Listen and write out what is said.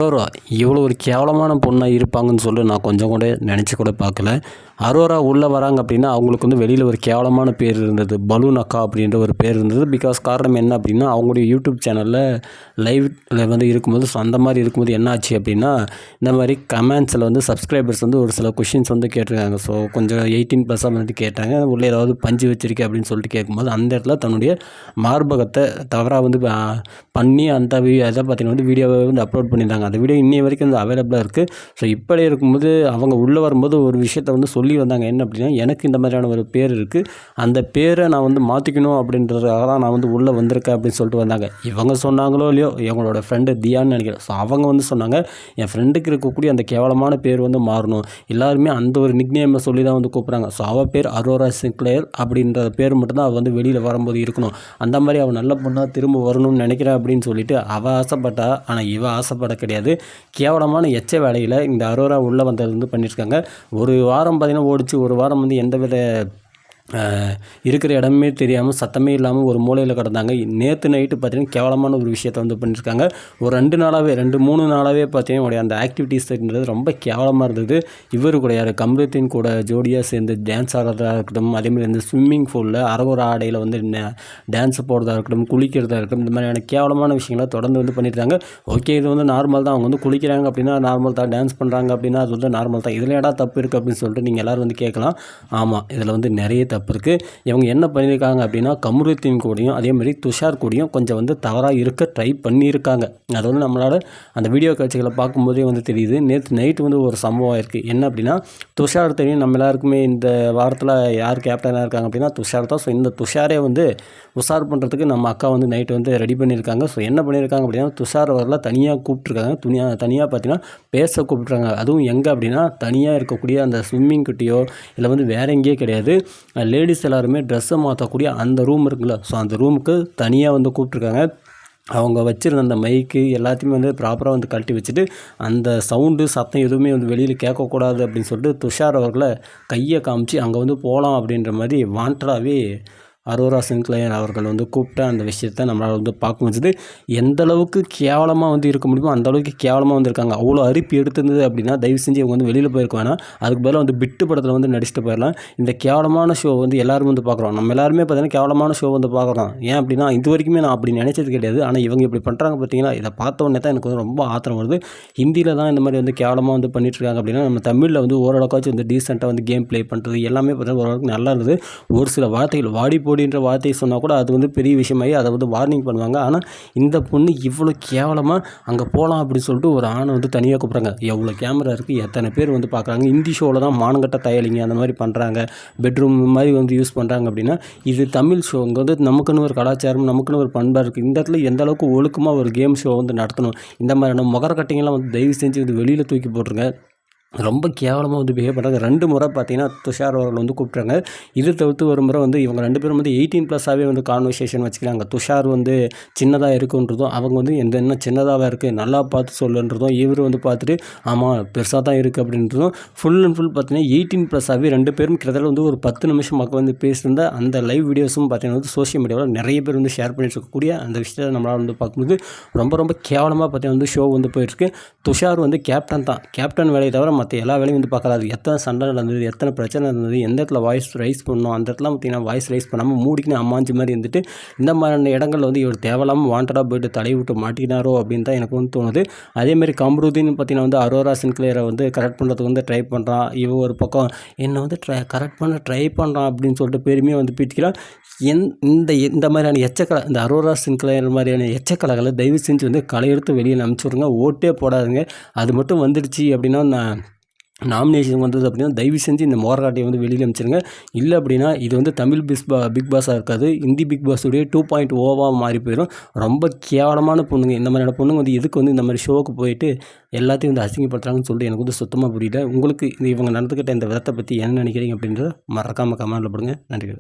அரோரா இவ்வளோ ஒரு கேவலமான பொண்ணாக இருப்பாங்கன்னு சொல்லி நான் கொஞ்சம் கூட நினச்சி கூட பார்க்கல. அரோரா உள்ளே வராங்க அப்படின்னா அவங்களுக்கு வந்து வெளியில் ஒரு கேவலமான பேர் இருந்தது. பலூன் அக்கா அப்படின்ற ஒரு பேர் இருந்தது. பிகாஸ் காரணம் என்ன அப்படின்னா அவங்களுடைய யூடியூப் சேனலில் லைவில் வந்து இருக்கும்போது அந்த மாதிரி இருக்கும்போது என்ன ஆச்சு அப்படின்னா இந்த மாதிரி கமெண்ட்ஸில் வந்து சப்ஸ்கிரைபர்ஸ் வந்து ஒரு சில கொஷின்ஸ் வந்து கேட்டிருக்காங்க. ஸோ கொஞ்சம் 18+ வந்து கேட்டாங்க. உள்ளே ஏதாவது பஞ்சு வச்சிருக்கேன் அப்படின்னு சொல்லிட்டு கேட்கும்போது அந்த இடத்துல தன்னுடைய மார்பகத்தை தவறாக வந்து பண்ணி அந்த அதை பார்த்தீங்கன்னா வந்து வீடியோவை வந்து அப்லோட் பண்ணியிருந்தாங்க. அந்த வீடியோ இன்னைய வரைக்கும் வந்து அவைலபிளாக இருக்குது. ஸோ இப்படி இருக்கும்போது அவங்க உள்ளே வரும்போது ஒரு விஷயத்தை வந்து சொல்லி வந்தாங்க. என்ன அப்படின்னா, எனக்கு இந்த மாதிரியான ஒரு பேர் இருக்குது, அந்த பேரை நான் வந்து மாற்றிக்கணும் அப்படின்றதுக்காக தான் நான் வந்து உள்ளே வந்திருக்கேன் அப்படின்னு சொல்லிட்டு வந்தாங்க. இவங்க சொன்னாங்களோ இல்லையோ, இவங்களோட ஃப்ரெண்டு தியான்னு நினைக்கிறேன். ஸோ அவங்க வந்து சொன்னாங்க, என் ஃப்ரெண்டுக்கு இருக்கக்கூடிய அந்த கேவலமான பேர் வந்து மாறணும், எல்லாருமே அந்த ஒரு நிக்நேமை சொல்லி தான் வந்து கூப்பிட்றாங்க. ஸோ அவள் பேர் அரோரா சின்க்ளேர் அப்படின்ற பேர் மட்டும்தான் அவள் வந்து வெளியில் வரும்போது இருக்கணும், அந்த மாதிரி அவள் நல்ல பொண்ணாக திரும்ப வரணும்னு நினைக்கிறேன் அப்படின்னு சொல்லிட்டு அவள் ஆசைப்பட்டா. ஆனால் இவள் ஆசைப்பட கிடையாது. கேவலமான எச்ச வேலையில் இந்த அரோரா உள்ளே வந்தது வந்து பண்ணியிருக்காங்க. ஒரு வாரம் பார்த்திங்கன்னா ஓடிச்சு. ஒரு வாரம் வந்து எந்தவித இருக்கிற இடமே தெரியாமல் சத்தமே இல்லாமல் ஒரு மூலையில் கிடந்தாங்க. நேற்று நைட்டு பார்த்திங்கன்னா கேவலமான ஒரு விஷயத்தை வந்து பண்ணியிருக்காங்க. ஒரு 2-3 நாளாகவே பார்த்திங்கன்னா அந்த ஆக்டிவிட்டீஸ்ன்றது ரொம்ப கேவலமாக இருந்தது. இவர் கூட யார் கம்ருதீன் கூட ஜோடியாக சேர்ந்து டான்ஸ் ஆடுறதா இருக்கட்டும், அதேமாதிரி இந்த ஸ்விம்மிங் பூலில் அரவொரு ஆடையில் வந்து டான்ஸ் போடுறதா இருக்கட்டும், குளிக்கிறதா இருக்கட்டும், இந்த மாதிரியான கேவலமான விஷயங்களை தொடர்ந்து வந்து பண்ணியிருக்காங்க. ஓகே, இது வந்து நார்மல் தான். அவங்க வந்து குளிக்கிறாங்க அப்படின்னா நார்மல் தான், டான்ஸ் பண்ணுறாங்க அப்படின்னா அது வந்து நார்மல் தான். இதில் ஏடா தப்பு இருக்குது அப்படின்னு சொல்லிட்டு நீங்கள் எல்லோரும் வந்து கேட்கலாம். ஆமாம், இதில் வந்து நிறைய தப்பு இருக்குது. இவங்க என்ன பண்ணியிருக்காங்க அப்படின்னா கமருதீன் கூடயும் அதேமாதிரி துஷார் கூடயும் கொஞ்சம் வந்து தவறாக இருக்க ட்ரை பண்ணியிருக்காங்க. அது வந்து நம்மளோட அந்த வீடியோ காட்சிகளை பார்க்கும்போதே வந்து தெரியுது. நேற்று நைட்டு வந்து ஒரு சம்பவம் இருக்குது. என்ன அப்படின்னா, துஷார் தெரியும் நம்ம எல்லாருக்குமே. இந்த வாரத்தில் யார் கேப்டனாக இருக்காங்க அப்படின்னா துஷார் தான். ஸோ இந்த துஷாரே வந்து உஷார் பண்ணுறதுக்கு நம்ம அக்கா வந்து நைட்டு வந்து ரெடி பண்ணியிருக்காங்க. ஸோ என்ன பண்ணியிருக்காங்க அப்படின்னா, துஷார் அவர்களை தனியாக கூப்பிட்ருக்காங்க. தனியாக பார்த்தீங்கன்னா பேச கூப்பிட்றாங்க. அதுவும் எங்கே அப்படின்னா தனியாக இருக்கக்கூடிய அந்த ஸ்விம்மிங் கிட்டேயோ இல்லை வந்து வேறு எங்கேயோ கிடையாது, லேடிஸ் எல்லாருமே ட்ரெஸ்ஸை மாற்றக்கூடிய அந்த ரூம் இருக்குல்ல, ஸோ அந்த ரூமுக்கு தனியாக வந்து கூப்பிட்ருக்காங்க. அவங்க வச்சுருந்த அந்த மைக்கு எல்லாத்தையுமே வந்து ப்ராப்பராக வந்து கழட்டி வச்சுட்டு அந்த சவுண்டு சத்தம் எதுவுமே வந்து வெளியில் கேட்கக்கூடாது அப்படின்னு சொல்லிட்டு துஷார் அவர்களை கையை காமிச்சு அங்கே வந்து போகலாம் அப்படின்ற மாதிரி வாண்டடாகவே அரோரா சின்க்ளேர் அவர்கள் வந்து கூப்பிட்ட அந்த விஷயத்தை நம்மளால் வந்து பார்க்க முடிஞ்சது. எந்த அளவுக்கு கேவலமாக வந்து இருக்க முடியுமோ அந்த அளவுக்கு கேவலமாக வந்துருக்காங்க. அவ்வளோ அரிப்பு எடுத்திருந்தது அப்படின்னா தயவு செஞ்சு இவங்க வந்து வெளியில் போயிருக்க வேணாம். அதுக்கு பதிலாக வந்து பிட்டு படத்தில் வந்து நடிச்சுட்டு போயிடலாம். இந்த கேவலமான ஷோ வந்து எல்லோரும் வந்து பார்க்குறோம். நம்ம எல்லாருமே பார்த்தீங்கன்னா கேவலமான ஷோ வந்து பார்க்குறோம். ஏன் அப்படின்னா இது வரைக்குமே நான் அப்படி நினச்சது கிடையாது. ஆனால் இவங்க இப்படி பண்ணுறாங்க பார்த்தீங்கன்னா, இதை பார்த்த உடனே தான் எனக்கு வந்து ரொம்ப ஆத்திரம் வருது. ஹிந்தியில் தான் இந்த மாதிரி வந்து கேவலமாக வந்து பண்ணிட்டுருக்காங்க அப்படின்னா, நம்ம தமிழில் வந்து ஓரளவுக்காச்சும் வந்து டீசெண்டாக வந்து கேம் ப்ளே பண்ணுறது எல்லாமே பார்த்தீங்கன்னா ஓரளவுக்கு நல்லா இருந்தது. ஒரு சில வார்த்தைகள் வாடி போடின்ற வார்த்தையை சொன்னால் கூட அது வந்து பெரிய விஷயமாகி அதை வந்து வார்னிங் பண்ணுவாங்க. ஆனால் இந்த பொண்ணு இவ்வளோ கேவலமாக அங்கே போகலாம் அப்படின்னு சொல்லிட்டு ஒரு ஆணை வந்து தனியாக கூப்பிட்றாங்க. எவ்வளோ கேமரா இருக்குது, எத்தனை பேர் வந்து பார்க்குறாங்க. ஹிந்தி ஷோவில் தான் மானங்கட்ட தயலிங்க அந்த மாதிரி பண்ணுறாங்க, பெட்ரூம் மாதிரி வந்து யூஸ் பண்ணுறாங்க அப்படின்னா, இது தமிழ் ஷோ. இங்கே வந்து நமக்குன்னு ஒரு கலாச்சாரம், நமக்குன்னு ஒரு பண்பாக இருக்குது. இந்த இடத்துல எந்த அளவுக்கு ஒழுக்கமாக ஒரு கேம் ஷோ வந்து நடத்தணும். இந்த மாதிரியான முகரக்கட்டைங்கள்லாம் வந்து தயவு செஞ்சு வந்து வெளியில் தூக்கி போட்டுருங்க. ரொம்ப கேவலமாக வந்து பிஹேவ் பண்ணுறாங்க. 2 முறை பார்த்தீங்கன்னா துஷார் அவர்கள் வந்து கூப்பிட்றாங்க. இது தவிர்த்து ஒரு முறை வந்து இவங்க 2 பேரும் வந்து 18+ஆகவே வந்து கான்வர்சேஷன் வச்சுக்கிறாங்க. துஷார் வந்து சின்னதாக இருக்குன்றதும் அவங்க வந்து என்ன சின்னதாக இருக்குது நல்லா பார்த்து சொல்லுன்றதும் இவர் வந்து பார்த்துட்டு ஆமாம் பெருசாக தான் இருக்குது அப்படின்றதும் ஃபுல் அண்ட் ஃபுல் பார்த்தீங்கன்னா 18+ஆகவே 2 பேரும் கிட்டத்தட்ட வந்து ஒரு 10 நிமிஷம் மக்கள் வந்து பேசியிருந்த அந்த லைவ் வீடியோஸும் பார்த்தீங்கன்னா வந்து சோஷியல் மீடியாவில் நிறைய பேர் வந்து ஷேர் பண்ணிட்டு இருக்கக்கூடிய அந்த விஷயத்தை நம்மளால் வந்து பார்க்கும்போது ரொம்ப ரொம்ப கேவலமாக பார்த்தீங்கன்னா வந்து ஷோ வந்து போயிட்டுருக்கு. துஷார் வந்து கேப்டன் தான், கேப்டன் வேலையை தவிர மற்ற எல்லா வேலையும் வந்து பார்க்கறாது. எத்தனை சண்டை நடந்தது, எத்தனை பிரச்சனை இருந்தது, எந்த இடத்துல வாய்ஸ் ரைஸ் பண்ணணும், அந்த இடத்துல பார்த்திங்கன்னா வாய்ஸ் ரைஸ் பண்ணாமல் மூடிக்கின்னு அம்மாஞ்சி மாதிரி இருந்துட்டு இந்த மாதிரியான இடங்களில் வந்து இவர் தேவையில்லாமல் வாண்டடாக போய்ட்டு தடை விட்டு மாட்டினாரோ அப்படின்னு தான் எனக்கு வந்து தோணுது. அதேமாதிரி கம்ருதீன் பார்த்திங்கன்னா வந்து அரோரா சின்க்ளேரை வந்து கரெக்ட் பண்ணுறதுக்கு வந்து ட்ரை பண்ணுறான். இவ ஒரு பக்கம் என்னை வந்து கரெக்ட் பண்ண ட்ரை பண்ணுறான் அப்படின்னு சொல்லிட்டு பெருமையாக வந்து பிடிக்கிறான். இந்த மாதிரியான இந்த அரோரா சின்க்ளேர் மாதிரியான எச்சக்கலைகளை தயவு செஞ்சு வந்து களையெடுத்து வெளியில் அனுப்பிச்சி விடுங்க. ஓட்டே போடாதுங்க. அது மட்டும் வந்துடுச்சு அப்படின்னா நாமினேஷன் வந்தது அப்படின்னா தயவு செஞ்சு இந்த மோரகாட்டையை வந்து வெளியில் அனுப்பிச்சிருங்க. இல்லை அப்படின்னா இது வந்து தமிழ் பிக் பாஸாக இருக்காது, இந்தி பிக் பாஸுடைய 2.0 மாறி போயிடும். ரொம்ப கேவலமான பொண்ணுங்க. இந்த மாதிரியான பொண்ணுங்க வந்து எதுக்கு வந்து இந்த மாதிரி ஷோவுக்கு போயிட்டு எல்லாத்தையும் வந்து அசிங்கப்படுத்துறாங்கன்னு சொல்லிட்டு எனக்கு வந்து சுத்தமாக புரியல. உங்களுக்கு இவங்க நடந்துக்கிட்ட இந்த விதத்தை பற்றி என்ன நினைக்கிறீங்க அப்படின்றத மறக்காமல் கமெண்ட்டில் போடுங்க. நன்றி.